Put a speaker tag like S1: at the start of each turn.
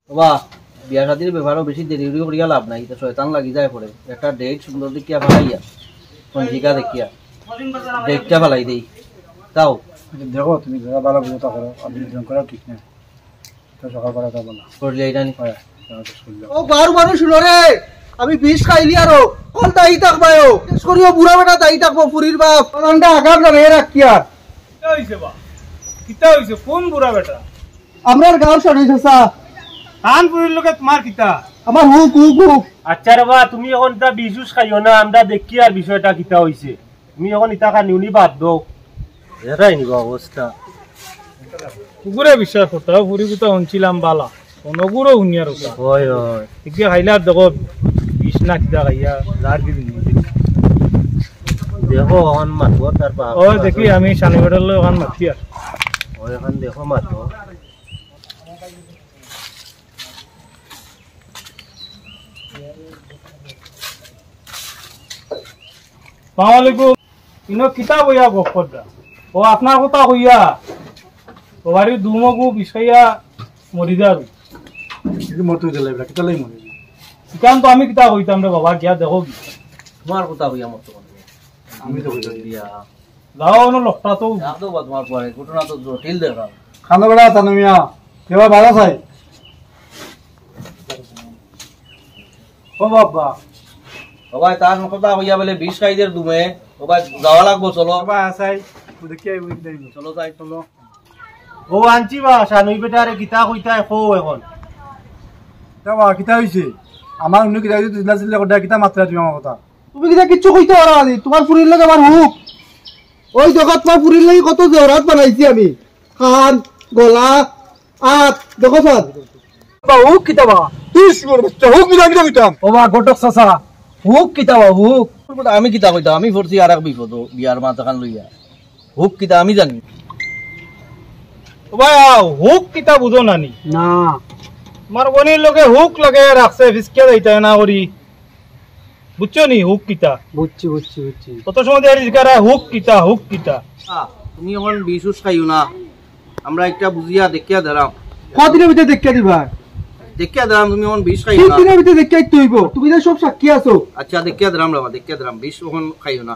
S1: বাবা বিয়া শাদির ব্যাপারও বেশি দেরি করিয়া লাভ নাই, তো শয়তান লাগি যায় পরে। একটা ডেট সুন্দর দেখিয়া ফেলাইয়া পঞ্জিকা দেখিয়া ডেটটা ফেলাই দেই তাও।
S2: দেখো তুমি ভালো বুঝতে করো, আমি করা ঠিক না, তো সকাল করা যাবো না
S1: করলে এটা নি
S2: হয়।
S3: ও বারু মানুষ শুনো রে, আমি বিষ খাইলি আরো কল দায়ী থাকবায়ও করিও বুড়া বেটা দায়ী থাকবো পুরীর বাপ আন্ডা আগার না রে রাখি আর
S4: কিতা হইছে বা কিতা হইছে কোন বুড়া বেটা
S3: আমরার গাঁর শুনিস সা
S4: কানপুরের লোকে তোমার কিতা
S3: আমার হুক হুক হুক।
S5: আচ্ছা রে বা তুমি এখন তা বিজুস খাইও না, আমরা দেখি আর বিষয়টা কিতা হইছে। তুমি এখন ইতা কানিউনি বাদ দাও, এরাই নিবা অবস্থা।
S4: কুকুরে বিশ্বাস করতে পুরি কুতা শুনছিলাম বালা অনগুরো শুনিয়ার ওটা
S5: হয় হয়
S4: এতিয়া খাইলে আর দেখো বিষ না কিতা খাইয়া যার কি
S5: দেখো এখন মাতব তার বাপ।
S4: ও দেখি আমি শানি বেটার লোক এখন মাতি আর
S5: ও এখন দেখো মাতব।
S4: সালামালাইকুম ইনো কিতা বইয়া গপরদা ও আপনার কথা কইয়া ও বাড়ির দুমগু বিষাইয়া মরি যাবি
S2: মতো দিলে কেতালাই মনে
S4: ইকান তো আমি কিতা কইতাম রে বাবা গিয়া দেখো কি
S1: তোমার কথা হইয়া মত
S2: আমি তো
S1: বিয়া
S4: যাও না লোকটা তো
S1: একদম বা তোমার পরে ঘটনা তো জটিল দেখা।
S2: খানা বেড়া তানুমিয়া কেবা ভালো চাই ও বাবা
S1: সবাই তার কথা হইয়া বলে বিষ খাইদের দুমে সবাই যাওয়া লাগবো, চলো
S2: বাবা আসাই দেখি
S1: চলো যাই চলো।
S5: ও আনছি বা শানুই বেটারে কিতা কইতা কো এখন
S2: বাবা কিতা হইছে আমার অন্য কিতা হইছে জিলা জিলা কথা কিতা মাত্রা তুমি আমার কথা
S3: তুমি কিটা কিচ্ছু কইতে পারো না, তোমার পুরীর লোক আমার হুক। ওই দেখো তোমার পুরীর লোক কত জোরাত বানাইছি আমি, কান গলা আত দেখো স্যার হুক কিতা বা হুক মিলা কিটা কইতাম
S4: ও বা গটক চাচা হুক কিতা বা হুক
S1: আমি কিতা কইতাম, আমি পড়ছি আর এক বিপদ বিয়ার মাথাখান লইয়া। হুক কিতা আমি জানি
S4: ও ভাই হুক কিতা বুঝো নানি
S3: না
S4: তোমার বনির লোকে হুক লাগে রাখছে ফিসকিয়া যাইতা না করি বুঝছো নি হুক কিতা
S3: বুঝছি বুঝছি বুঝছি
S4: কত সময় দিয়ে জিজ্ঞাসা হুক কিতা হুক কিতা
S1: তুমি এখন বিষ উস খাইও না, আমরা একটা বুঝিয়া দেখিয়া দাঁড়াম
S3: কদিনের ভিতরে দেখিয়া দিবা,
S1: দেখিয়া দাঁড়াম। তুমি এখন বিষ খাইও
S3: তিন
S1: না,
S3: দিনের ভিতরে দেখিয়া হইব, তুমি তো সব সাক্ষী আছো।
S1: আচ্ছা দেখিয়া দাঁড়াম বাবা, দেখিয়া দাঁড়াম, বিষ এখন খাইও না।